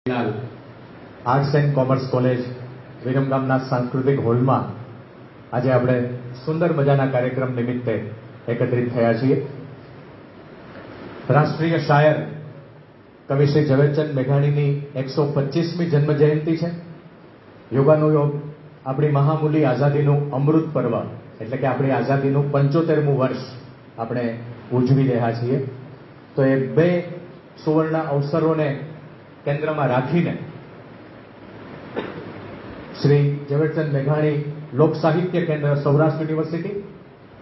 Arts and commerce college વિરમગામના સાંસ્કૃતિક હોલમાં આજે આપણે સુંદર મજાના કાર્યક્રમ નિમિત્તે એકત્રિત થયા છીએ. રાષ્ટ્રીય શાયર કવિ શ્રી ઝવેરચંદ મેઘાણીની 125મી જન્મ જયંતિ છે. યોગાનુયોગ આપણી મહામૂલી આઝાદીનું અમૃત પર્વ એટલે કે આપણી આઝાદીનું 75મું વર્ષ આપણે ઉજવી રહ્યા છીએ. તો એ બે સુવર્ણ અવસરોને કેન્દ્રમાં રાખીને શ્રી ઝવેરચંદ મેઘાણી લોક સાહિત્ય કેન્દ્ર સૌરાષ્ટ્ર યુનિવર્સિટી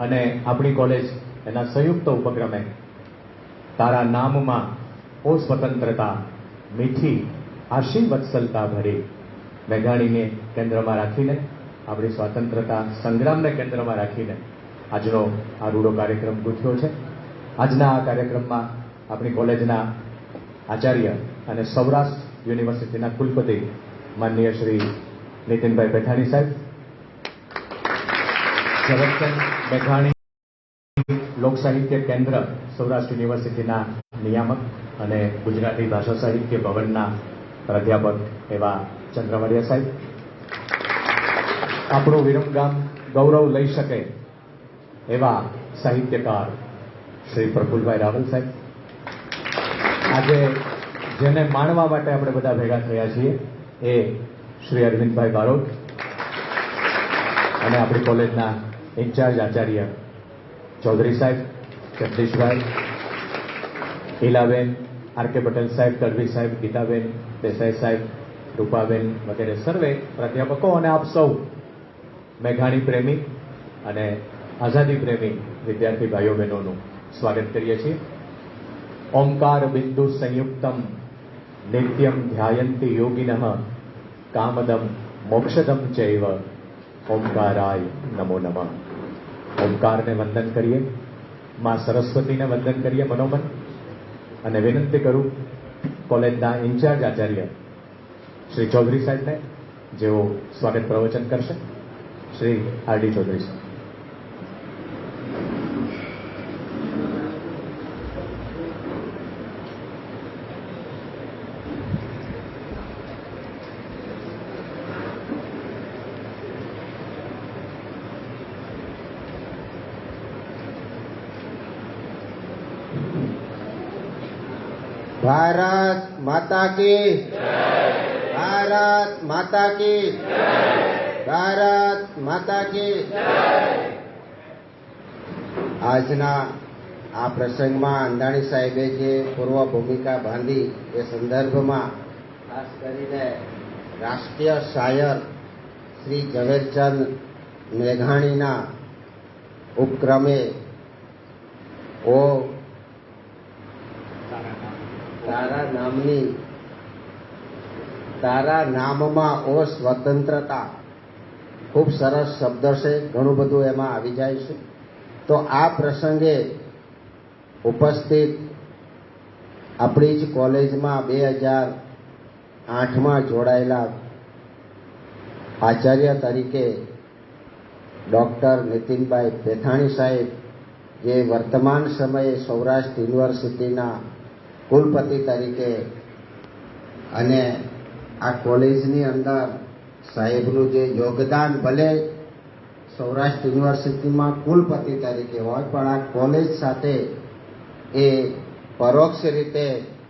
અને આપણી કોલેજ એના સંયુક્ત ઉપક્રમે તારા નામમાં ઓ સ્વતંત્રતા મીઠી આશી વત્સલતા ભરી મેઘાણીને કેન્દ્રમાં રાખીને આપણી સ્વાતંત્રતા સંગ્રામને કેન્દ્રમાં રાખીને આજનો આ રૂડો કાર્યક્રમ ગૂંથ્યો છે. આજના આ કાર્યક્રમમાં આપણી કોલેજના આચાર્ય અને સૌરાષ્ટ્ર યુનિવર્સિટીના કુલપતિ માનનીય શ્રી નીતિનભાઈ પેથાણી સાહેબ, ઝવેરચંદ મેઘાણી લોક સાહિત્ય કેન્દ્ર સૌરાષ્ટ્ર યુનિવર્સિટીના નિયામક અને ગુજરાતી ભાષા સાહિત્ય ભવનના પ્રાધ્યાપક એવા ચંદ્રવાડિયા સાહેબ, આપણું વિરમગામ ગૌરવ લઈ શકે એવા સાહિત્યકાર શ્રી પ્રફુલભાઈ રાવલ સાહેબ, આજે જેને માણવા માટે આપણે બધા ભેગા થયા છીએ એ શ્રી અરવિંદભાઈ બારોટ અને આપણી કોલેજના ઇન્ચાર્જ આચાર્ય ચૌધરી સાહેબ, જગદીશભાઈ, ઈલાબેન, આર.કે. પટેલ સાહેબ, તડવી સાહેબ, ગીતાબેન, દેસાઈ સાહેબ, રૂપાબેન વગેરે સર્વે પ્રાધ્યાપકો અને આપ સૌ મેઘાણી પ્રેમી અને આઝાદી પ્રેમી વિદ્યાર્થી ભાઈઓ બહેનોનું સ્વાગત કરીએ છીએ. ઓમકાર બિંદુ સંયુક્તમ નિત્યમ ધ્યાયંતી યોગિનઃ કામદમ મોક્ષદમ ચૈવ ઓમકારાય નમો નમઃ. ઓમકારને વંદન કરીએ, માં સરસ્વતીને વંદન કરીએ મનોમન, અને વિનંતી કરું કોલેજના ઇન્ચાર્જ આચાર્ય શ્રી ચૌધરી સાહેબને, જેઓ સ્વાગત પ્રવચન કરશે. શ્રી આર.ડી. ચૌધરી સાહેબ. भारत माता की भारत माता की भारत माता की. આજના આ પ્રસંગમાં અંધાણી સાહેબે જે પૂર્વ ભૂમિકા બાંધી એ સંદર્ભમાં ખાસ કરીને રાષ્ટ્રીય શાયર શ્રી ઝવેરચંદ મેઘાણીના ઉપક્રમે તારા નામમાં ઓ સ્વતંત્રતા, ખૂબ સરસ શબ્દ છે, ઘણું બધું એમાં આવી જાય છે. તો આ પ્રસંગે ઉપસ્થિત આપણી જ કોલેજમાં 2008માં જોડાયેલા આચાર્ય તરીકે ડૉક્ટર નીતિનભાઈ પેથાણી સાહેબ, જે વર્તમાન સમયે સૌરાષ્ટ્ર યુનિવર્સિટીના કુલપતિ તરીકે અને આ કોલેજની અંદર સાહેબનું જે યોગદાન ભલે સૌરાષ્ટ્ર યુનિવર્સિટીમાં કુલપતિ તરીકે હોય પણ આ કોલેજ સાથે એ પરોક્ષ રીતે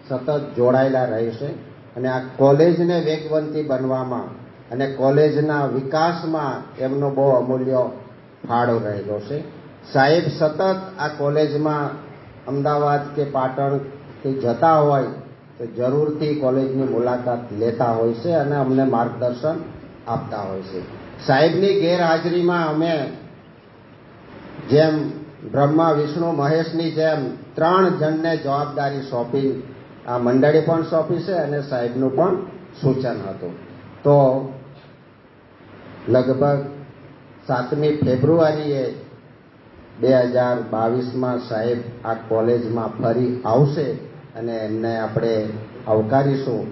સતત જોડાયેલા રહેશે અને આ કોલેજને વેગવંતી બનવામાં અને કોલેજના વિકાસમાં એમનો બહુ અમૂલ્ય ફાળો રહેલો છે. સાહેબ સતત આ કોલેજમાં અમદાવાદ કે પાટણથી જતા હોય તો જરૂરથી કોલેજની મુલાકાત લેતા હોય છે અને અમને માર્ગદર્શન આપતા હોય છે. સાહેબની ગેરહાજરીમાં અમે જેમ બ્રહ્મા વિષ્ણુ મહેશની જેમ 3 જણને જવાબદારી સોંપી, આ મંડળી પણ સોંપી છે અને સાહેબનું પણ સૂચન હતું. તો લગભગ 7મી ફેબ્રુઆરીએ 2022માં સાહેબ આ કોલેજમાં ફરી આવશે અને એમને આપણે આવકારીશું.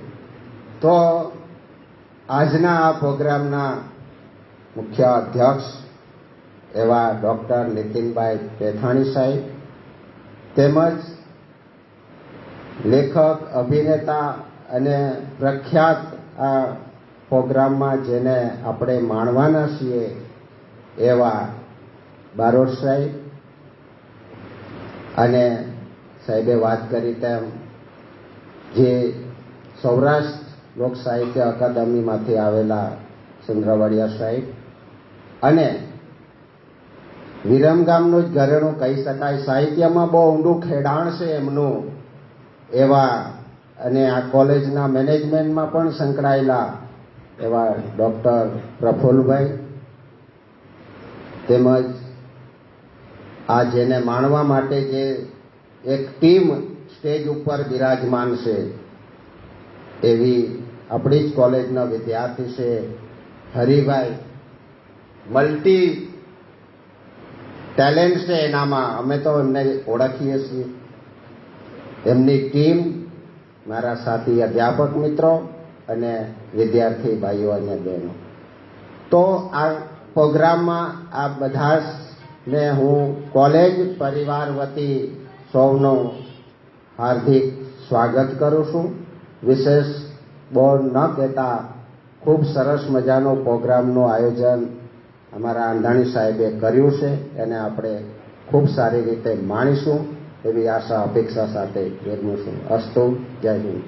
તો આજના આ પ્રોગ્રામના મુખ્ય અધ્યક્ષ એવા ડૉક્ટર નીતિનભાઈ પેથાણી સાહેબ તેમજ લેખક, અભિનેતા અને પ્રખ્યાત આ પ્રોગ્રામમાં જેને આપણે માણવાના છીએ એવા બારોટ સાહેબ, અને સાહેબે વાત કરી તેમ જે સૌરાષ્ટ્ર લોક સાહિત્ય અકાદમીમાંથી આવેલા ચંદ્રવાડિયા સાહેબ, અને વિરમગામનું જ ઘરેણું કહી શકાય, સાહિત્યમાં બહુ ઊંડું ખેડાણ છે એમનું, એવા અને આ કોલેજના મેનેજમેન્ટમાં પણ સંકળાયેલા એવા ડૉક્ટર પ્રફુલ્લભાઈ, તેમજ આ જેને માણવા માટે જે એક ટીમ સ્ટેજ ઉપર બિરાજમાન છે એવી આપણી જ કોલેજના વિદ્યાર્થી છે હરિભાઈ, મલ્ટી ટેલેન્ટ છે એનામાં, અમે તો એમને ઓળખીએ છીએ. એમની ટીમ, મારા સાથી અધ્યાપક મિત્રો અને વિદ્યાર્થી ભાઈઓ અને બહેનો. તો આ પ્રોગ્રામમાં આ બધાને હું કોલેજ પરિવાર વતી સૌનું હાર્દિક સ્વાગત કરું છું. વિશેષ બહુ ન કહેતા ખૂબ સરસ મજાનો પ્રોગ્રામનું આયોજન અમારા અંધાણી સાહેબે કર્યું છે, એને આપણે ખૂબ સારી રીતે માણીશું એવી આશા અપેક્ષા સાથે વિરમું છું. અસ્તુ. જય હિન્દ.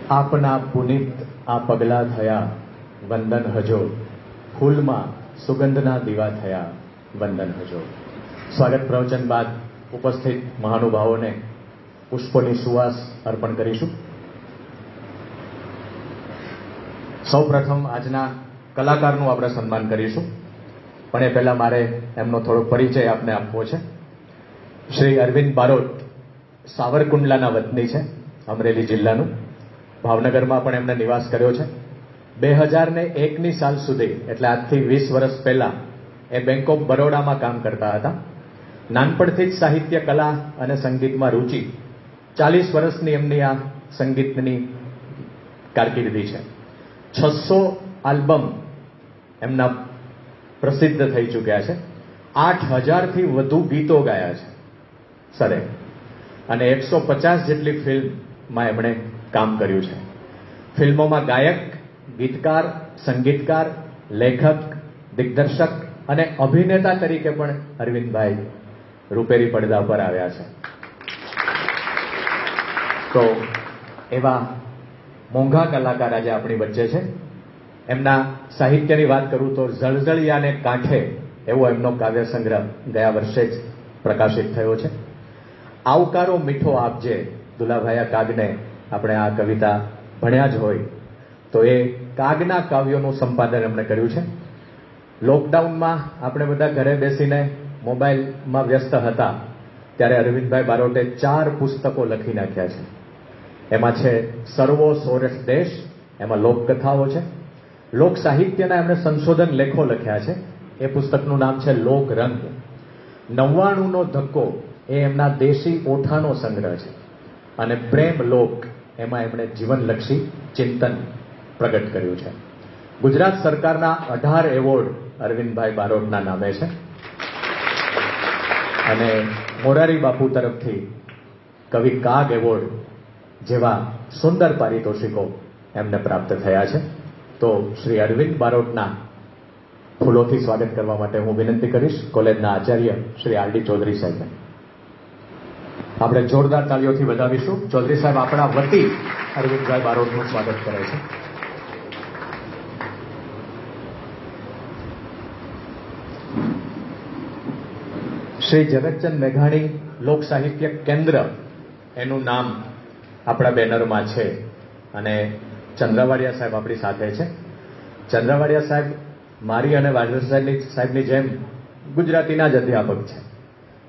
આપના પુનિત આ પગલા થયા વંદન હજો, ફૂલમાં સુગંધના દીવા થયા વંદન હજો. સ્વાગત પ્રવચન બાદ ઉપસ્થિત મહાનુભાવોને પુષ્પોની સુવાસ અર્પણ કરીશું. સૌપ્રથમ આજના કલાકારનું આપણે સન્માન કરીશું, પણ એ પહેલા મારે એમનો થોડો પરિચય આપને આપવો છે. શ્રી અરવિંદ બારોટ સાવરકુંડલાના વતની છે, અમરેલી જિલ્લાનું. ભાવનગરમાં પણ એમને નિવાસ કર્યો છે. 2001ની સાલ સુધી, એટલે આજથી 20 વર્ષ પહેલા એ બેંક ઓફ બરોડામાં કામ કરતા હતા. નાનપણથી જ સાહિત્ય, કલા અને સંગીતમાં રુચિ. 40 વર્ષની એમની આ સંગીતની કારકિર્દી છે. 600 આલ્બમ એમના પ્રસિદ્ધ થઈ ચૂક્યા છે. 8000થી વધુ ગીતો ગાયા છે સરે, અને 150 જેટલી ફિલ્મમાં એમણે કામ કર્યું છે. ફિલ્મોમાં ગાયક, ગીતકાર, સંગીતકાર, લેખક, દિગ્દર્શક અને અભિનેતા તરીકે પણ અરવિંદભાઈ રૂપેરી પડદા પર આવ્યા છે. તો એવા મોંઘા કલાકાર આજે આપણી વચ્ચે છે. એમના સાહિત્યની વાત કરું તો ઝળઝળિયાને કાંઠે એવો એમનો કાવ્ય સંગ્રહ ગયા વર્ષે જ પ્રકાશિત થયો છે. આવકારો મીઠો આપજે, દુલાભાઈ કાગને આપણે આ કવિતા ભણ્યા જ હોય તો એ કાગના કાવ્યોનું સંપાદન એમણે કર્યું છે. લોકડાઉનમાં આપણે બધા ઘરે બેસીને મોબાઈલમાં વ્યસ્ત હતા ત્યારે અરવિંદભાઈ બારોટે 4 પુસ્તકો લખી નાખ્યા છે. એમાં છે સર્વો સોરઠ દેશ, એમાં લોકકથાઓ છે. લોક સાહિત્યના એમણે સંશોધન લેખો લખ્યા છે. એ પુસ્તકનું નામ છે લોક રંગ. 99નો ધક્કો એ એમના દેશી ઓઠાનો સંગ્રહ છે. અને પ્રેમ લોક, એમાં એમણે જીવનલક્ષી ચિંતન પ્રગટ કર્યું છે. ગુજરાત સરકારના 18 એવોર્ડ અરવિંદભાઈ બારોટના નામે છે, અને મોરારી બાપુ તરફથી કવિ કાગ એવોર્ડ જેવા સુંદર પારિતોષિકો એમને પ્રાપ્ત થયા છે. તો શ્રી અરવિંદ બારોટના ફૂલોથી સ્વાગત કરવા માટે હું વિનંતી કરીશ કોલેજના આચાર્ય શ્રી આર.ડી. ચૌધરી સાહેબને. આપણે જોરદાર તાળીઓથી વધાવીશું. ચૌધરી સાહેબ આપણા વતી અરવિંદભાઈ બારોટનું સ્વાગત કરે છે. શ્રી જગતચંદ મેઘાણી લોક સાહિત્ય કેન્દ્ર એનું નામ આપણા બેનરમાં છે, અને ચંદ્રવાડિયા સાહેબ આપણી સાથે છે. ચંદ્રવાડિયા સાહેબ મારી અને વાઢેર સાહેબની જેમ ગુજરાતીના જ અધ્યાપક છે,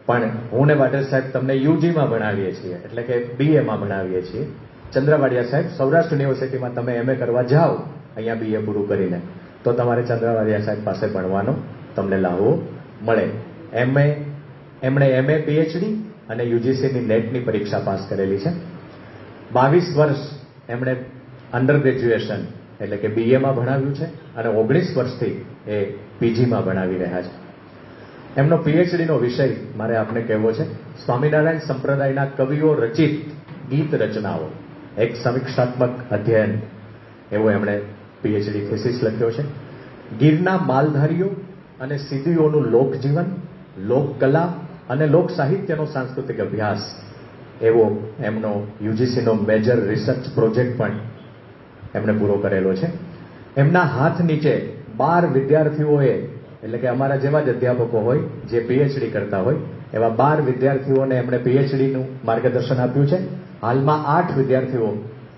પણ હું ને વાઢેર સાહેબ તમને યુજીમાં ભણાવીએ છીએ, એટલે કે બીએમાં ભણાવીએ છીએ. ચંદ્રવાડિયા સાહેબ સૌરાષ્ટ્ર યુનિવર્સિટીમાં તમે એમએ કરવા જાઓ અહીંયા બીએ પૂરું કરીને, તો તમારે ચંદ્રવાડિયા સાહેબ પાસે ભણવાનો તમને લાહવો મળે. એમણે એમએ, પીએચડી અને યુજીસીની નેટની પરીક્ષા પાસ કરેલી છે. 22 વર્ષ એમણે અંડર ગ્રેજ્યુએશન એટલે કે બીએમાં ભણાવ્યું છે, અને 19 વર્ષથી એ પીજીમાં ભણાવી રહ્યા છે. એમનો પીએચડીનો વિષય મારે આપને કહેવો છે સ્વામિનારાયણ સંપ્રદાયના કવિઓ રચિત ગીત રચનાઓ, એક સમીક્ષાત્મક અધ્યયન એવો એમણે પીએચડી થીસીસ લખ્યો છે. ગીરના માલધારીઓ અને સિદ્ધિઓનું લોકજીવન, લોકકલા અને લોક સાહિત્યનો સાંસ્કૃતિક અભ્યાસ એવો એમનો યુજીસીનો મેજર રિસર્ચ પ્રોજેક્ટ પણ એમણે પૂરો કરેલો છે. એમના હાથ નીચે 12 વિદ્યાર્થીઓએ, એટલે કે અમારા જેવા જ અધ્યાપકો હોય જે પીએચડી કરતા હોય એવા 12 વિદ્યાર્થીઓને એમણે પીએચડીનું માર્ગદર્શન આપ્યું છે. હાલમાં 8 વિદ્યાર્થીઓ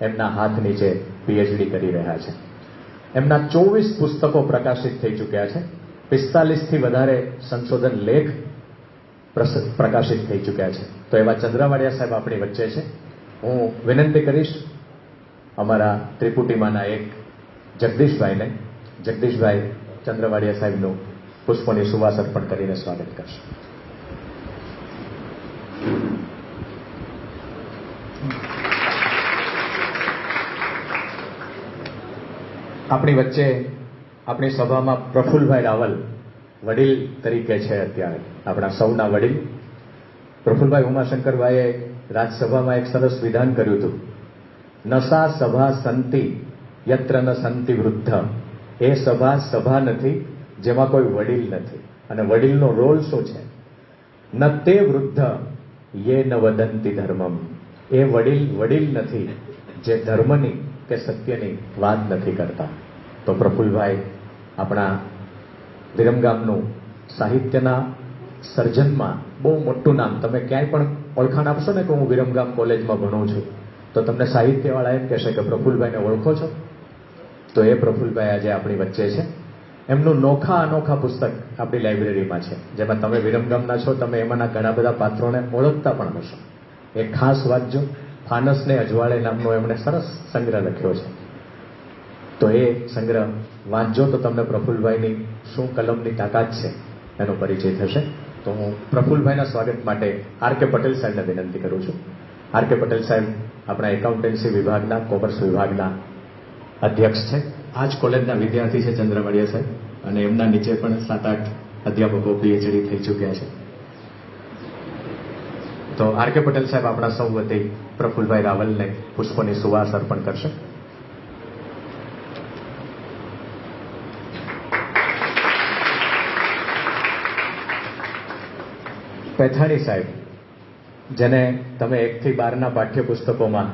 એમના હાથ નીચે પીએચડી કરી રહ્યા છે. એમના 24 પુસ્તકો પ્રકાશિત થઈ ચૂક્યા છે. 45થી વધારે સંશોધન લેખ પ્રકાશિત થઈ ચૂક્યા છે. તો એવા ચંદ્રાવાડિયા સાહેબ આપણી વચ્ચે છે. હું વિનંતી કરીશ અમારા ત્રિપુટીમાંના એક જગદીશભાઈને, જગદીશભાઈ ચંદ્રવાડિયા સાહેબનું પુષ્પોની સુવાસ અર્પણ કરીને સ્વાગત કરશે. આપણી વચ્ચે આપણી સભામાં પ્રફુલભાઈ રાવલ વડીલ તરીકે છે. અત્યારે આપણા સૌના વડીલ પ્રફુલભાઈ ઉમાશંકરભાઈએ રાજ્યસભામાં એક સરસ વિધાન કર્યું હતું, નસા સભા સંતિ યત્ર ન સંતિ વૃદ્ધ. એ સભા નથી જેમાં કોઈ વડીલ નથી. અને વડીલનો રોલ શું છે? ન તે વૃદ્ધ યે ન વદંતી ધર્મમ. એ વડીલ નથી જે ધર્મની કે સત્યની વાત નથી કરતા. તો પ્રફુલભાઈ આપણા વિરમગામનું સાહિત્યના સર્જનમાં બહુ મોટું નામ. તમે ક્યાંય પણ ઓળખાણ આપશો ને કે હું વિરમગામ કોલેજમાં ભણું છું તો તમને સાહિત્યવાળા એમ કહેશે કે પ્રફુલભાઈને ઓળખો છો? તો એ પ્રફુલભાઈ આજે આપણી વચ્ચે છે. એમનું અનોખા પુસ્તક આપણી લાઇબ્રેરીમાં છે, જેમાં તમે વિરમગામના છો, તમે એમાંના ઘણા બધા પાત્રોને ઓળખતા પણ હશો. એ ખાસ વાંચજો. ફાનસને અજવાળે નામનો એમણે સરસ સંગ્રહ લખ્યો છે. તો એ સંગ્રહ વાંચજો તો તમને પ્રફુલભાઈની શું કલમની તાકાત છે એનો પરિચય થશે. તો હું પ્રફુલભાઈના સ્વાગત માટે આર.કે. પટેલ સાહેબને વિનંતી કરું છું. આર.કે. પટેલ સાહેબ આપણા એકાઉન્ટન્સી વિભાગના, કોમર્સ વિભાગના અધ્યક્ષ છે. આ જ કોલેજના વિદ્યાર્થી છે ચંદ્રવાડિયા સાહેબ, અને એમના નીચે પણ 7-8 અધ્યાપકો પીએચડી થઈ ચૂક્યા છે. તો આર.કે. પટેલ સાહેબ આપણા સૌ વતી પ્રફુલભાઈ રાવલને પુષ્પોની સુવાસ અર્પણ કરશે. પેથાણી સાહેબ, જેને તમે 1 થી 12ના પાઠ્યપુસ્તકોમાં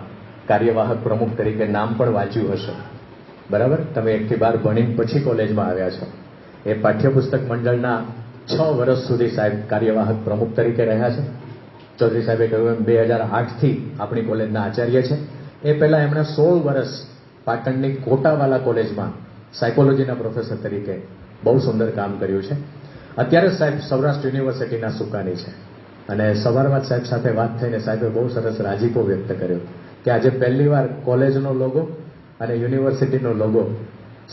કાર્યવાહક પ્રમુખ તરીકે નામ પણ વાંચ્યું હશે, બરાબર? તમે 1 થી 12 ભણીને પછી કોલેજમાં આવ્યા છો. એ પાઠ્યપુસ્તક મંડળના 6 વર્ષ સુધી સાહેબ કાર્યવાહક પ્રમુખ તરીકે રહ્યા છે. ચૌધરી સાહેબે કહ્યું એમ 2008થી આપણી કોલેજના આચાર્ય છે. એ પહેલાં એમણે 16 વર્ષ પાટણની કોટાવાલા કોલેજમાં સાયકોલોજીના પ્રોફેસર તરીકે બહુ સુંદર કામ કર્યું છે. અત્યારે સાહેબ સૌરાષ્ટ્ર યુનિવર્સિટીના સુકાની છે. અને સવારમાં સાહેબ સાથે વાત થઈને સાહેબે બહુ સરસ રાજીપો વ્યક્ત કર્યો કે આજે પહેલીવાર કોલેજનો લોગો અને યુનિવર્સિટીનો લોગો,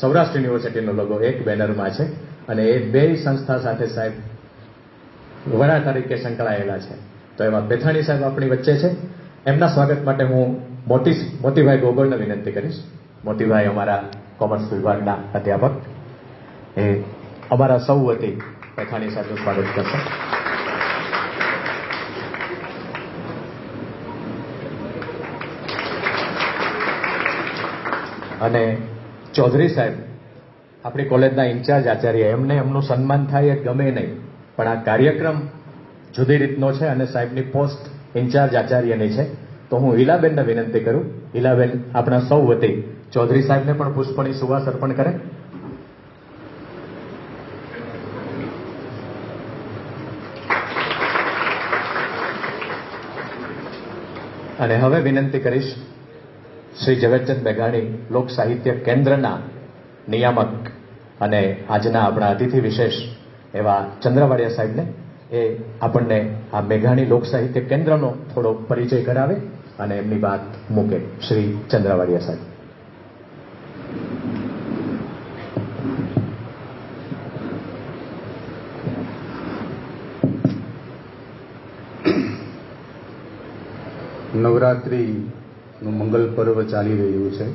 સૌરાષ્ટ્ર યુનિવર્સિટીનો લોગો એક બેનરમાં છે. અને એ બે સંસ્થા સાથે સાહેબ વડા તરીકે સંકળાયેલા છે. તો એમાં પેથાણી સાહેબ આપણી વચ્ચે છે. એમના સ્વાગત માટે હું મોતીભાઈ ગોગોળને વિનંતી કરીશ. મોતીભાઈ અમારા કોમર્સ વિભાગના અધ્યાપક, એ અમારા સૌ વતી પેથાણી સાહેબનું સ્વાગત કરશે. અને ચૌધરી સાહેબ આપણી કોલેજના ઇન્ચાર્જ આચાર્ય, એમને એમનું સન્માન થાય એ ગમે નહીં, પણ આ કાર્યક્રમ જુદી રીતનો છે અને સાહેબની પોસ્ટ ઇન્ચાર્જ આચાર્યની છે. તો હું હિલાબેનને વિનંતી કરું, હિલાબેન આપણા સૌ વતી ચૌધરી સાહેબને પણ પુષ્પોની સુવાસ અર્પણ કરે. અને હવે વિનંતી કરીશ શ્રી ઝવેરચંદ મેઘાણી લોક સાહિત્ય કેન્દ્રના નિયામક અને આજના આપણા અતિથિ વિશેષ એવા ચંદ્રવાડિયા સાહેબને, એ આપણને આ મેઘાણી લોક સાહિત્ય કેન્દ્રનો થોડો પરિચય કરાવે અને એમની વાત મૂકે. શ્રી ચંદ્રવાડિયા સાહેબ. નવરાત્રિનું મંગલ પર્વ ચાલી રહ્યું છે,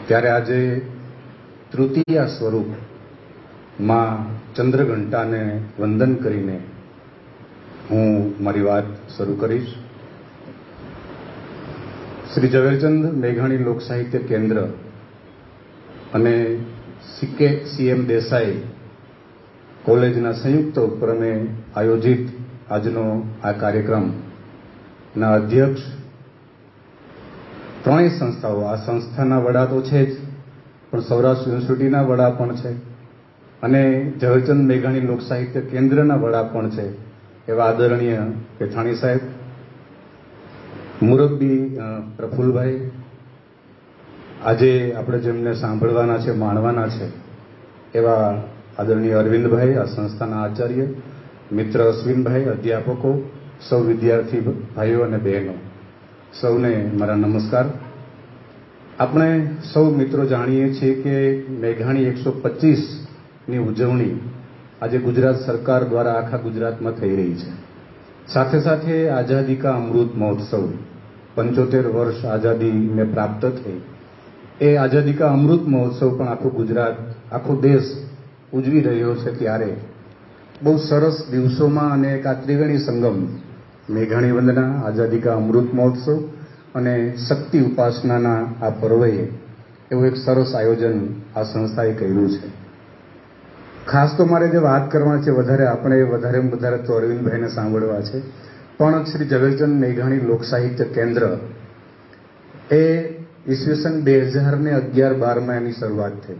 ત્યારે આજે તૃતીયા સ્વરૂપ માં ચંદ્રઘંટાને વંદન કરીને હું મારી વાત શરૂ કરીશ. શ્રી ઝવેરચંદ મેઘાણી લોક સાહિત્ય કેન્દ્ર અને CM દેસાઈ કોલેજના સંયુક્ત ઉપક્રમે આયોજિત આજનો આ કાર્યક્રમના અધ્યક્ષ ત્રણેય સંસ્થાઓ, આ સંસ્થાના વડા તો છે જ, પણ સૌરાષ્ટ્ર યુનિવર્સિટીના વડા પણ છે અને ઝવેરચંદ મેઘાણી લોક સાહિત્ય કેન્દ્રના વડા પણ છે એવા આદરણીય પેથાણી સાહેબ, મુરબ્બી પ્રફુલભાઈ, આજે આપણે જેમને સાંભળવાના છે, માણવાના છે એવા આદરણીય અરવિંદભાઈ, આ સંસ્થાના આચાર્ય, મિત્ર અશ્વિનભાઈ, અધ્યાપકો, સૌ વિદ્યાર્થી ભાઈઓ અને બહેનો, સૌને મારા નમસ્કાર. આપણે સૌ મિત્રો જાણીએ છીએ કે મેઘાણી 125ની ઉજવણી આજે ગુજરાત સરકાર દ્વારા આખા ગુજરાતમાં થઈ રહી છે. સાથે સાથે આઝાદી કા અમૃત મહોત્સવ, 75 વર્ષ આઝાદીને પ્રાપ્ત થઈ, એ આઝાદી કા અમૃત મહોત્સવ પણ આખું ગુજરાત, આખો દેશ ઉજવી રહ્યો છે. ત્યારે બહુ સરસ દિવસોમાં અને એક આ ત્રિવેણી સંગમ, મેઘાણી વંદના, આઝાદી કા અમૃત મહોત્સવ અને શક્તિ ઉપાસનાના આ પર્વએ એવું એક સરસ આયોજન આ સંસ્થાએ કર્યું છે. ખાસ તો મારે જે વાત કરવાની છે, વધારે તો અરવિંદભાઈને સાંભળવા છે, પણ શ્રી ઝવેરચંદ મેઘાણી લોક સાહિત્ય કેન્દ્ર એ ઈસવીસન 2011-12માં એની શરૂઆત થઈ.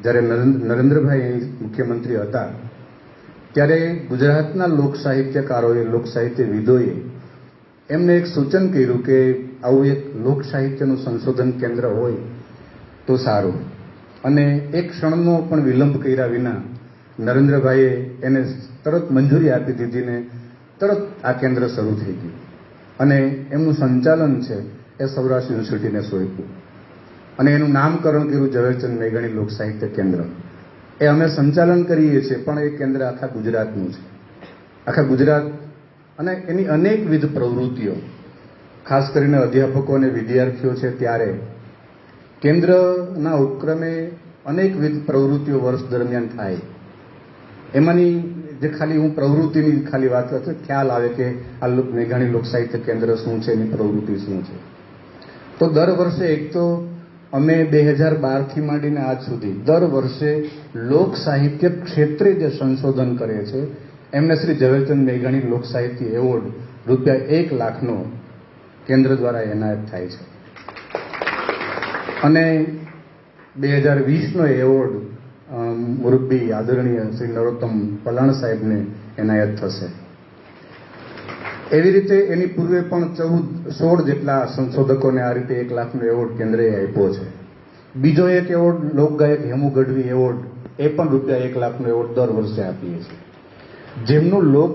જ્યારે નરેન્દ્રભાઈ મુખ્યમંત્રી હતા ત્યારે ગુજરાતના લોક સાહિત્યકારોએ, લોક સાહિત્યવિદોએ એમને એક સૂચન કર્યું કે આવું એક લોક સાહિત્યનું સંશોધન કેન્દ્ર હોય તો સારું. અને એક ક્ષણનો પણ વિલંબ કર્યા વિના નરેન્દ્રભાઈએ એને તરત મંજૂરી આપી દીધી ને તરત આ કેન્દ્ર શરૂ થઈ ગયું અને એમનું સંચાલન છે એ સૌરાષ્ટ્ર યુનિવર્સિટીને સોંપ્યું અને એનું નામકરણ કર્યું ઝવેરચંદ મેઘાણી લોક સાહિત્ય કેન્દ્ર. એ અમે સંચાલન કરીએ છીએ, પણ એ કેન્દ્ર આખા ગુજરાતનું છે. આખા ગુજરાત અને એની અનેકવિધ પ્રવૃત્તિઓ, ખાસ કરીને અધ્યાપકો અને વિદ્યાર્થીઓ છે ત્યારે કેન્દ્રના ઉપક્રમે અનેકવિધ પ્રવૃત્તિઓ વર્ષ દરમિયાન થાય. એમાંની જે ખાલી હું પ્રવૃત્તિની ખાલી વાત કરું છું, ખ્યાલ આવે કે આ મેઘાણી લોક સાહિત્ય કેન્દ્ર શું છે, એની પ્રવૃત્તિ શું છે. તો દર વર્ષે એક તો અમે 2012થી માંડીને આજ સુધી દર વર્ષે લોક સાહિત્ય ક્ષેત્રે જે સંશોધન કરે છે એમને શ્રી ઝવેરચંદ મેઘાણી લોક સાહિત્ય એવોર્ડ ₹1 લાખનો કેન્દ્ર દ્વારા એનાયત થાય છે અને 2020નો એવોર્ડ મુરબ્બી આદરણીય શ્રી નરોત્તમ પલાણ સાહેબને એનાયત થશે. એવી રીતે એની પૂર્વે પણ 16 જેટલા સંશોધકોને આ રીતે 1 લાખનો એવોર્ડ કેન્દ્રએ આપ્યો છે. બીજો એક એવોર્ડ લોકગાયક હેમુ ગઢવી એવોર્ડ, એ પણ ₹1 લાખનો એવોર્ડ દર વર્ષે આપીએ છીએ. જેમનું લોક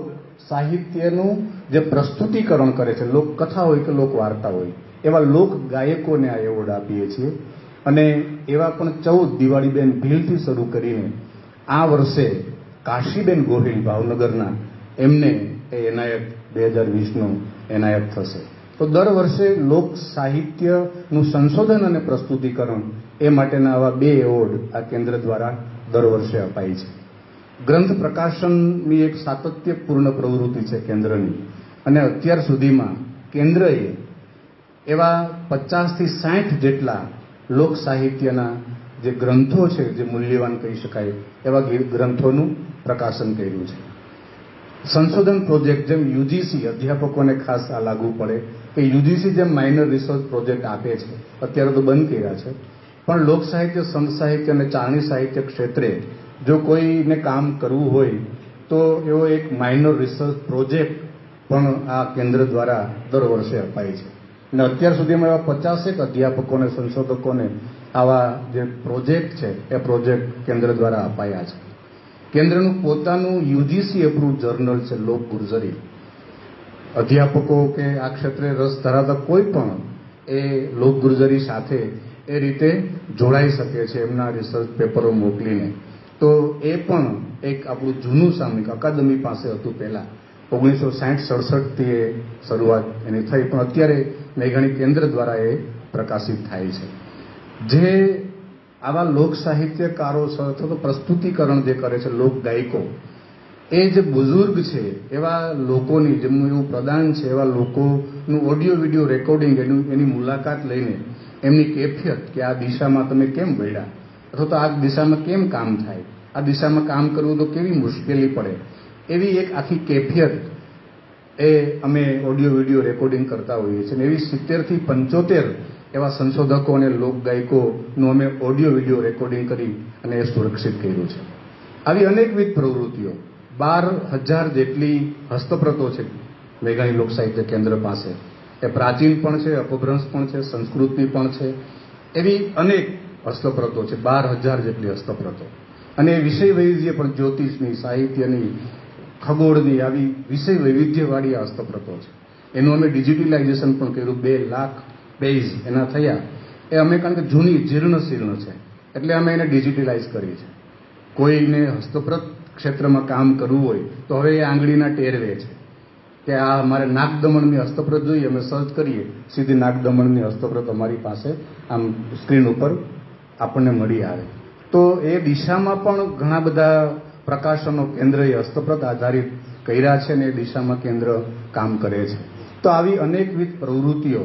સાહિત્યનું જે પ્રસ્તુતિકરણ કરે છે, લોકકથા હોય કે લોક વાર્તા હોય, એવા લોક ગાયકોને આ એવોર્ડ આપીએ છીએ. અને એવા પણ 14 દિવાળીબેન ભીલથી શરૂ કરીને આ વર્ષે કાશીબેન ગોહિલ ભાવનગરના, એમને એ એનાયત 2020નો એનાયત થશે. તો દર વર્ષે લોક સાહિત્યનું સંશોધન અને પ્રસ્તુતિકરણ એ માટેના આવા 2 એવોર્ડ આ કેન્દ્ર દ્વારા દર વર્ષે અપાય છે. ગ્રંથ પ્રકાશનની એક સાતત્યપૂર્ણ પ્રવૃત્તિ છે કેન્દ્રની અને અત્યાર સુધીમાં કેન્દ્રએ એવા 50થી 60 જેટલા લોક સાહિત્યના જે ગ્રંથો છે, જે મૂલ્યવાન કહી શકાય એવા ગ્રંથોનું પ્રકાશન કર્યું છે. સંશોધન પ્રોજેક્ટ, જેમ યુજીસી, અધ્યાપકોને ખાસ આ લાગુ પડે કે યુજીસી જેમ માઇનર રિસર્ચ પ્રોજેક્ટ આપે છે, અત્યારે તો બંધ કર્યા છે, પણ લોક સાહિત્ય, સંત સાહિત્ય અને ચારણી સાહિત્ય ક્ષેત્રે જો કોઈને કામ કરવું હોય તો એવો એક માઇનર રિસર્ચ પ્રોજેક્ટ પણ આ કેન્દ્ર દ્વારા દર વર્ષે અપાય છે. અને અત્યાર સુધીમાં એવા 50 અધ્યાપકોને, સંશોધકોને આવા જે પ્રોજેક્ટ છે એ પ્રોજેક્ટ કેન્દ્ર દ્વારા અપાયા છે. કેન્દ્રનું પોતાનું યુજીસી એપ્રુવ જર્નલ છે લોક ગુર્જરી. અધ્યાપકો કે આ ક્ષેત્રે રસ ધરાવતા કોઈ પણ એ લોક ગુર્જરી સાથે એ રીતે જોડાઈ શકે છે એમના રિસર્ચ પેપરો મોકલીને. તો એ પણ એક આપણું જૂનું સામયિક અકાદમી પાસે હતું પહેલા, 1960-67થી એ શરૂઆત એની થઈ, પણ અત્યારે મેઘાણી કેન્દ્ર દ્વારા એ પ્રકાશિત થાય છે. જે આવા લોક સાહિત્યકારો અથવા તો પ્રસ્તુતિકરણ જે કરે છે લોક ગાયકો, એ જે બુઝુર્ગ છે એવા લોકોની જેમનું એવું પ્રદાન છે એવા લોકોનું ઓડિયો વિડિયો રેકોર્ડિંગ એની મુલાકાત લઈને એમની કેફિયત કે આ દિશામાં તમે કેમ વળ્યા અથવા તો આ દિશામાં કેમ કામ થાય, આ દિશામાં કામ કરવું તો કેવી મુશ્કેલી પડે, એવી એક આખી કેફિયત એ અમે ઓડિયો વિડિયો રેકોર્ડિંગ કરતા હોઈએ છીએ. એવી 70 થી 75 એવા સંશોધકો અને લોકગાયકોનું અમે ઓડિયો વિડિયો રેકોર્ડિંગ કરી અને એ સુરક્ષિત કર્યું છે. આવી અનેકવિધ પ્રવૃત્તિઓ 12,000 જેટલી હસ્તપ્રતો છે મેઘાણી લોક સાહિત્ય કેન્દ્ર પાસે. એ પ્રાચીન પણ છે, અપભ્રંશ પણ છે, સંસ્કૃતની પણ છે. એવી અનેક હસ્તપ્રતો છે, 12,000 જેટલી હસ્તપ્રતો. અને વિષય વૈવિધ્ય પણ જ્યોતિષની, સાહિત્યની, ખગોળની આવી વિષય વૈવિધ્યવાળી આ હસ્તપ્રતો છે. એનું અમે ડિજિટલાઇઝેશન પણ કર્યું. 2 લાખ પેજ એના થયા. એ અમે કારણ કે જૂની જીર્ણ શીર્ણ છે એટલે અમે એને ડિજિટલાઇઝ કરી છે. કોઈને હસ્તપ્રત ક્ષેત્રમાં કામ કરવું હોય તો હવે એ આંગળીના ટેરવે છે કે આ અમારે નાગદમણની હસ્તપ્રત જોઈએ, અમે સર્ચ કરીએ, સીધી નાગદમણની હસ્તપ્રત અમારી પાસે આમ સ્ક્રીન ઉપર આપણને મળી આવે. તો એ દિશામાં પણ ઘણા બધા પ્રકાશનો કેન્દ્રએ હસ્તપ્રત આધારિત કર્યા છે અને એ દિશામાં કેન્દ્ર કામ કરે છે. તો આવી અનેકવિધ પ્રવૃત્તિઓ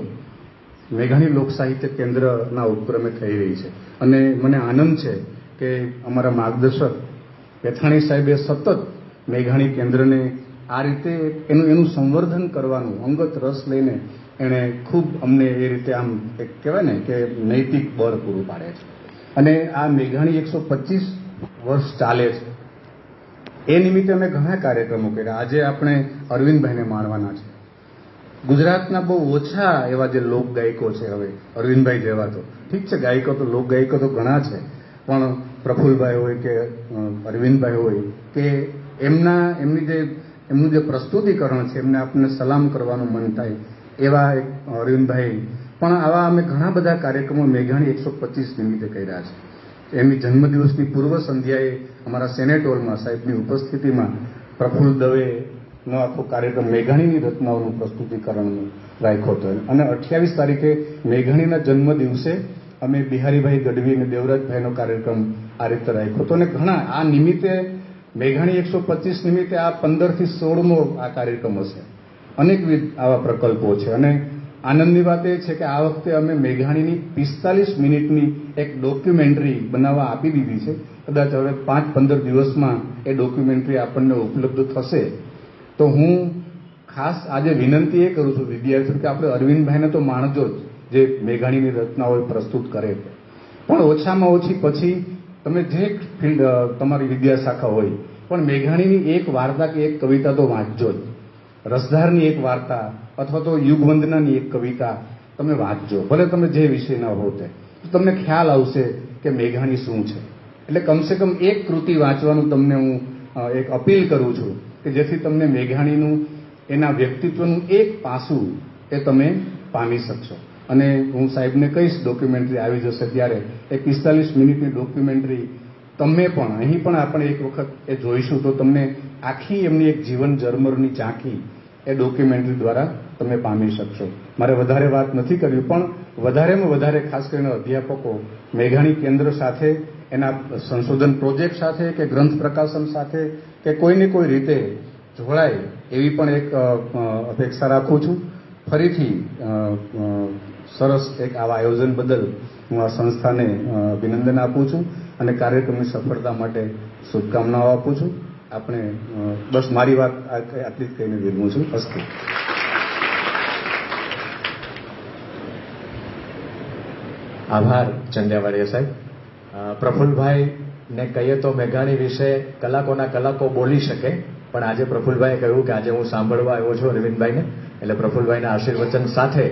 મેઘાણી લોક સાહિત્ય કેન્દ્રના ઉપક્રમે થઈ રહી છે. અને મને આનંદ છે કે અમારા માર્ગદર્શક પેથાણી સાહેબે સતત મેઘાણી કેન્દ્રને આ રીતે એનું સંવર્ધન કરવાનું અંગત રસ લઈને એણે ખૂબ અમને એ રીતે આમ એક કહેવાય ને કે નૈતિક બળ પૂરું પાડે છે. અને આ મેઘાણી 125 વર્ષ ચાલે છે એ નિમિત્તે અમે ઘણા કાર્યક્રમો કર્યા. આજે આપણે અરવિંદભાઈને માણવાના છે. ગુજરાતના બહુ ઓછા એવા જે લોક ગાયકો છે, હવે અરવિંદભાઈ જેવા તો ઠીક છે, ગાયકો તો લોક ગાયકો તો ઘણા છે, પણ પ્રફુલભાઈ હોય કે અરવિંદભાઈ હોય કે એમનું જે પ્રસ્તુતિકરણ છે એમને આપણને સલામ કરવાનું મન થાય એવા એક અરવિંદભાઈ. પણ આવા અમે ઘણા બધા કાર્યક્રમો મેઘાણી 125 નિમિત્તે કર્યા છે. એમની જન્મદિવસની પૂર્વ સંધ્યાએ અમારા સેનેટ હોલમાં સાહેબની ઉપસ્થિતિમાં પ્રફુલ્લ દવેનો આખો કાર્યક્રમ મેઘાણીની રચનાઓનું પ્રસ્તુતિકરણનું રાખ્યો હતો. અને 28 તારીખે મેઘાણીના જન્મ દિવસે અમે બિહારીભાઈ ગઢવી અને દેવરાજભાઈનો કાર્યક્રમ આ રીતે રાખ્યો હતો. અને ઘણા આ નિમિત્તે મેઘાણી 125 નિમિત્તે આ 15 થી 16મો આ કાર્યક્રમ હશે. અનેકવિધ આવા પ્રકલ્પો છે. અને આનંદની વાત એ છે કે આ વખતે અમે મેઘાણીની 45 મિનિટની એક ડોક્યુમેન્ટરી બનાવવા આપી દીધી છે. કદાચ હવે 5-15 દિવસમાં એ ડોક્યુમેન્ટરી આપણને ઉપલબ્ધ થશે. તો હું ખાસ આજે વિનંતી એ કરું છું વિદ્યાર્થીઓ કે આપણે અરવિંદભાઈને તો માણજો જ જે મેઘાણીની રચનાઓ પ્રસ્તુત કરે, પણ ઓછામાં ઓછી પછી તમે જે ફિલ્ડ તમારી વિદ્યાશાખા હોય પણ મેઘાણીની એક વાર્તા કે એક કવિતા તો વાંચજો જ. રસધારની એક વાર્તા અથવા તો યુગવંદનાની એક કવિતા તમે વાંચજો, ભલે તમે જે વિષયના હો તે, તો તમને ખ્યાલ આવશે કે મેઘાણી શું છે. એટલે કમસે કમ એક કૃતિ વાંચવાનું તમને હું એક અપીલ કરું છું કે જેથી તમને મેઘાણીનું એના વ્યક્તિત્વનું એક પાસું એ તમે પામી શકશો. અને હું સાહેબને કહીશ ડોક્યુમેન્ટરી આવી જશે ત્યારે એ 45 મિનિટની ડોક્યુમેન્ટરી તમે પણ અહીં પણ આપણે એક વખત એ જોઈશું તો તમને આખી એમની એક જીવન જરમરની ઝાંખી એ ડોક્યુમેન્ટરી દ્વારા તમે પામી શકશો. મારે વધારે વાત નથી કરવી, પણ વધારેમાં વધારે ખાસ કરીને અધ્યાપકો મેઘાણી કેન્દ્ર સાથે, એના સંશોધન પ્રોજેક્ટ સાથે કે ગ્રંથ પ્રકાશન સાથે કે કોઈને કોઈ રીતે જોડાય એવી પણ એક અપેક્ષા રાખું છું. ફરીથી સરસ એક આવા આયોજન બદલ હું આ સંસ્થાને અભિનંદન આપું છું અને કાર્યક્રમની સફળતા માટે શુભકામનાઓ આપું છું. આપણે બસ મારી વાત આટલી જ કહીને વિરમું છું. અસ્તુ. આભાર ચંદ્યાવાડિયા સાહેબ. પ્રફુલ્લભાઈને કહીએ તો મેઘાણી વિશે કલાકોના કલાકો બોલી શકે, પણ આજે પ્રફુલ્લભાઈએ કહ્યું કે આજે હું સાંભળવા આવ્યો છું અરવિંદભાઈને, એટલે પ્રફુલ્લભાઈના આશીર્વચન સાથે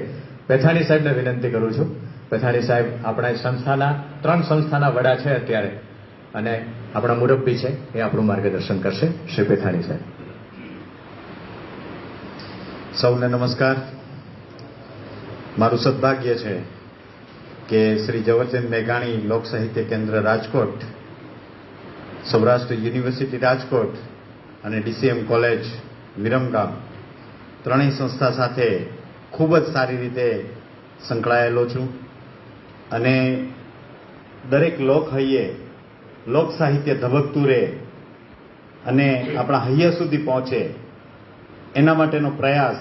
પેથાણી સાહેબને વિનંતી કરું છું. પેથાણી સાહેબ આપણા સંસ્થાના 3 સંસ્થાના વડા છે અત્યારે અને આપણા મુરબ્બી છે, એ આપણું માર્ગદર્શન કરશે. શ્રી પેથાણી સાહેબ. સૌને નમસ્કાર. મારું સદભાગ્ય છે કે શ્રી ઝવેરચંદ મેઘાણી લોક સાહિત્ય કેન્દ્ર રાજકોટ, સૌરાષ્ટ્ર યુનિવર્સિટી રાજકોટ અને DCM કોલેજ વિરમગામ ત્રણેય સંસ્થા સાથે ખૂબ જ સારી રીતે સંકળાયેલો છું. અને દરેક લોક હૈયે લોક સાહિત્ય ધબકતું રહે અને આપણા હૈયા સુધી પહોંચે એના માટેનો પ્રયાસ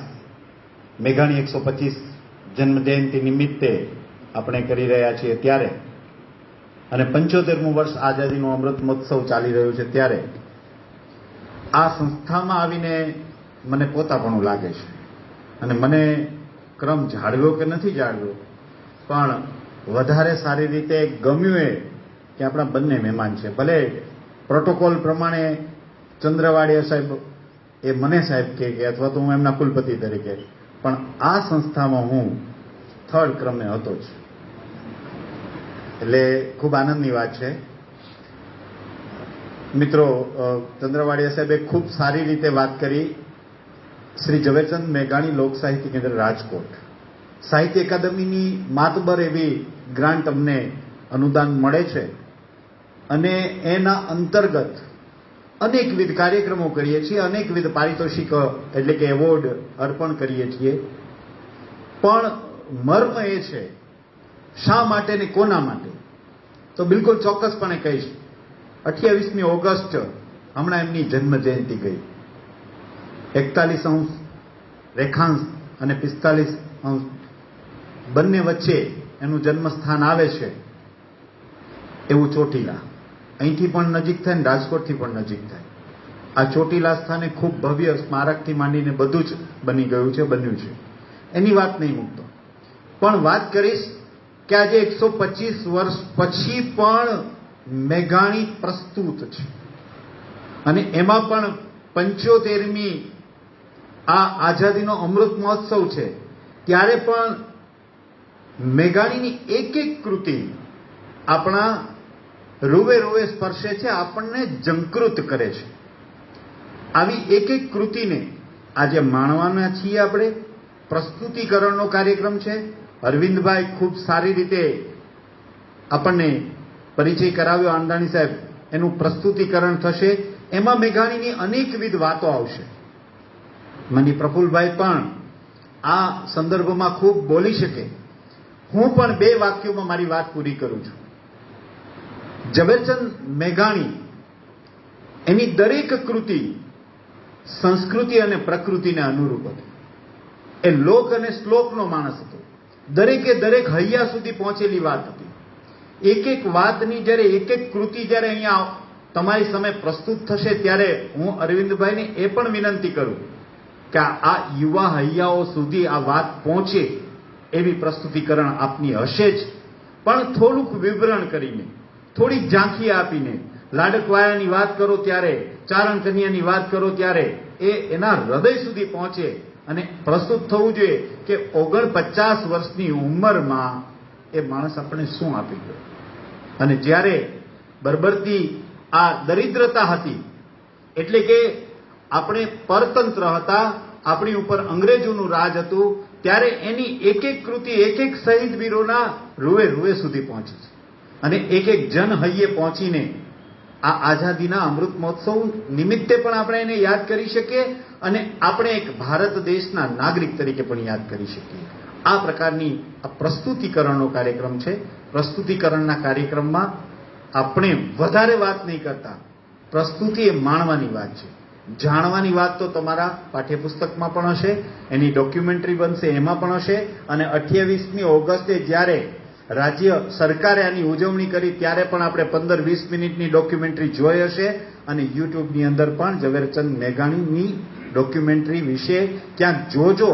મેઘાણી 125 જન્મજયંતિ નિમિત્તે આપણે કરી રહ્યા છીએ ત્યારે અને 75મું વર્ષ આઝાદીનો અમૃત મહોત્સવ ચાલી રહ્યું છે ત્યારે આ સંસ્થામાં આવીને મને પોતાપણું લાગે છે અને મને ક્રમ જાળવ્યો કે નથી જાળવ્યો પણ વધારે સારી રીતે ગમ્યું એ કે આપણા બંને મહેમાન છે. ભલે પ્રોટોકોલ પ્રમાણે ચંદ્રવાડિયા સાહેબ એ મને સાહેબ કે અથવા તો હું એમના કુલપતિ તરીકે, પણ આ સંસ્થામાં હું થર્ડ ક્રમે હતો જ, એટલે ખૂબ આનંદની વાત છે. મિત્રો, ચંદ્રવાડિયા સાહેબે ખૂબ સારી રીતે વાત કરી. શ્રી ઝવેરચંદ મેઘાણી લોક સાહિત્ય કેન્દ્ર રાજકોટ સાહિત્ય અકાદમીની માતબર એવી ગ્રાન્ટ અમને અનુદાન મળે છે અને એના અંતર્ગત અનેકવિધ કાર્યક્રમો કરીએ છીએ, અનેકવિધ પારિતોષિક એટલે કે એવોર્ડ અર્પણ કરીએ છીએ. પણ મર્મ એ છે શા માટે ને કોના માટે, તો બિલકુલ ચોક્કસપણે કહીશ. 28મી ઓગસ્ટ હમણાં એમની જન્મ જયંતિ ગઈ. 41 રેખાંશ અને 45 બંને વચ્ચે એનું જન્મસ્થાન આવે છે એવું ચોટીલા. અહીંથી પણ નજીક થાય ને રાજકોટથી પણ નજીક થાય. આ ચોટીલા સ્થાને ખૂબ ભવ્ય સ્મારકથી માંડીને બધું જ બની ગયું છે, બન્યું છે. એની વાત નહીં મૂકતો, પણ વાત કરીશ કે આજે 125 વર્ષ પછી પણ મેઘાણી પ્રસ્તુત છે અને એમાં પણ 75મી આ આઝાદીનો અમૃત મહોત્સવ છે ત્યારે પણ મેઘાણીની એક એક કૃતિ આપણા રૂવે રૂવે સ્પર્શે છે, આપણને જંકૃત કરે છે. આવી એક એક કૃતિને આજે માણવાના છીએ આપણે. પ્રસ્તુતિકરણનો કાર્યક્રમ છે. અરવિંદભાઈ ખૂબ સારી રીતે આપણને પરિચય કરાવ્યો, આંદાણી સાહેબ, એનું પ્રસ્તુતિકરણ થશે. એમાં મેઘાણીની અનેકવિધ વાતો આવશે. મની પ્રફુલભાઈ પણ આ સંદર્ભમાં ખૂબ બોલી શકે. હું પણ 2 વાક્યોમાં મારી વાત પૂરી કરું છું. ઝવેરચંદ મેઘાણી એની દરેક કૃતિ સંસ્કૃતિ અને પ્રકૃતિને અનુરૂપ હતી. એ લોક અને શ્લોકનો માણસ હતો. દરેકે દરેક હૈયા સુધી પહોંચેલી વાત હતી. એક એક વાતની જ્યારે એક એક કૃતિ જ્યારે અહીંયા તમારી સામે પ્રસ્તુત થશે ત્યારે હું અરવિંદભાઈને એ પણ વિનંતી કરું કે આ યુવા હૈયાઓ સુધી આ વાત પહોંચે એવી પ્રસ્તુતિકરણ આપની હશે જ, પણ થોડુંક વિવરણ કરીને, થોડીક ઝાંખી આપીને, લાડકવાયાની વાત કરો ત્યારે, ચારણ કન્યાની વાત કરો ત્યારે એ એના હૃદય સુધી પહોંચે અને પ્રસ્તુત થવું જોઈએ કે 49 વર્ષની ઉંમરમાં એ માણસ આપણે શું આપી ગયો. અને જ્યારે બરબરતી આ દરિદ્રતા હતી, એટલે કે આપણે પરતંત્ર હતા, આપણી ઉપર અંગ્રેજોનું રાજ હતું, ત્યારે એની એક એક કૃતિ એક એક શહીદ વીરોના રૂએ રૂએ સુધી પહોંચી છે અને એક એક જન હૈયે પહોંચીને આ આઝાદીના અમૃત મહોત્સવ નિમિત્તે પણ આપણે એને યાદ કરી શકીએ અને આપણે એક ભારત દેશના નાગરિક તરીકે પણ યાદ કરી શકીએ. આ પ્રકારની આ પ્રસ્તુતિકરણનો કાર્યક્રમ છે. પ્રસ્તુતિકરણના કાર્યક્રમમાં આપણે વધારે વાત નહીં કરતા, પ્રસ્તુતિ એ માણવાની વાત છે. જાણવાની વાત તો તમારા પાઠ્યપુસ્તકમાં પણ હશે, એની ડોક્યુમેન્ટરી બનશે એમાં પણ હશે. અને 28મી ઓગસ્ટે જ્યારે રાજ્ય સરકારે આની ઉજવણી કરી ત્યારે પણ આપણે 15-20 મિનિટની ડોક્યુમેન્ટરી જોઈ હશે અને યુટ્યુબની અંદર પણ ઝવેરચંદ મેઘાણીની ડોક્યુમેન્ટરી વિશે ક્યાંક જોજો.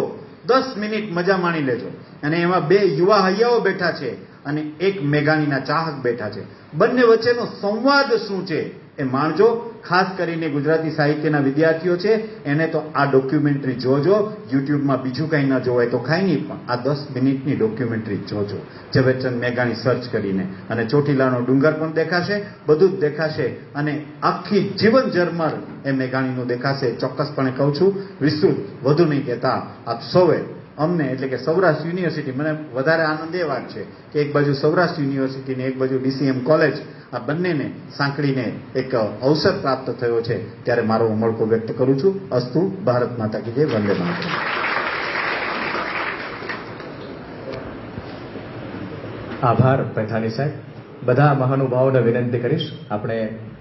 10 મિનિટ મજા માણી લેજો. અને એમાં 2 યુવા હૈયાઓ બેઠા છે અને એક મેઘાણીના ચાહક બેઠા છે. બંને વચ્ચેનો સંવાદ શું છે એ માણજો. ખાસ કરીને ગુજરાતી સાહિત્યના વિદ્યાર્થીઓ છે એને તો આ ડોક્યુમેન્ટરી જોજો. યુટ્યુબમાં બીજું કંઈ ન જોવાય તો કાંઈ નહીં, પણ આ 10 મિનિટની ડોક્યુમેન્ટરી જોજો ઝવેરચંદ મેઘાણી સર્ચ કરીને. અને ચોટીલાનો ડુંગર પણ દેખાશે, બધું જ દેખાશે અને આખી જીવન ઝરમર એ મેઘાણીનું દેખાશે. ચોક્કસપણે કહું છું, વિસ્તૃત વધુ નહીં કહેતા આપ સૌએ અમને, એટલે કે સૌરાષ્ટ્ર યુનિવર્સિટી, મને વધારે આનંદ એ વાત છે કે એક બાજુ સૌરાષ્ટ્ર યુનિવર્સિટી ને એક બાજુ DCM કોલેજ, આ બંનેને સાંકળીને એક અવસર પ્રાપ્ત થયો છે ત્યારે મારો ઉમળકો વ્યક્ત કરું છું. અસ્તુ. ભારત માતા કી જય. વંદે માતરમ. આભાર પેથાણી સાહેબ. બધા મહાનુભાવોને વિનંતી કરીશ, આપણે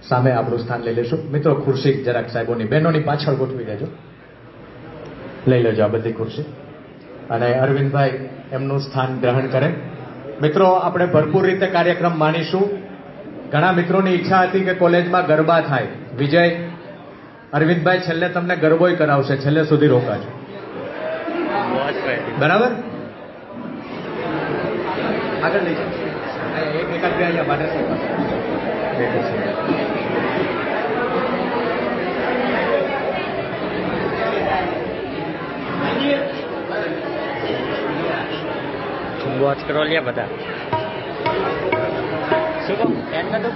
સામે આપણું સ્થાન લઈ લઈશું. મિત્રો, ખુરશી જરાક સાહેબોની, બહેનોની પાછળ ગોઠવી દેજો. લઈ લેજો આ બધી ખુરશી, અને અરવિંદભાઈ એમનું સ્થાન ગ્રહણ કરે. મિત્રો, આપણે ભરપૂર રીતે કાર્યક્રમ માણીશું. ઘણા મિત્રોની ઈચ્છા હતી કે કોલેજમાં ગરબા થાય. વિજય, અરવિંદભાઈ છેલ્લે તમને ગરબોય કરાવશે, છેલ્લે સુધી રોકાજો. બરાબર, આગળ લઈ જાઓ. એકાદ બે અહીંયા માટે વોચ કરો લ્યા બધા. શું કહું? એન્ડ નતું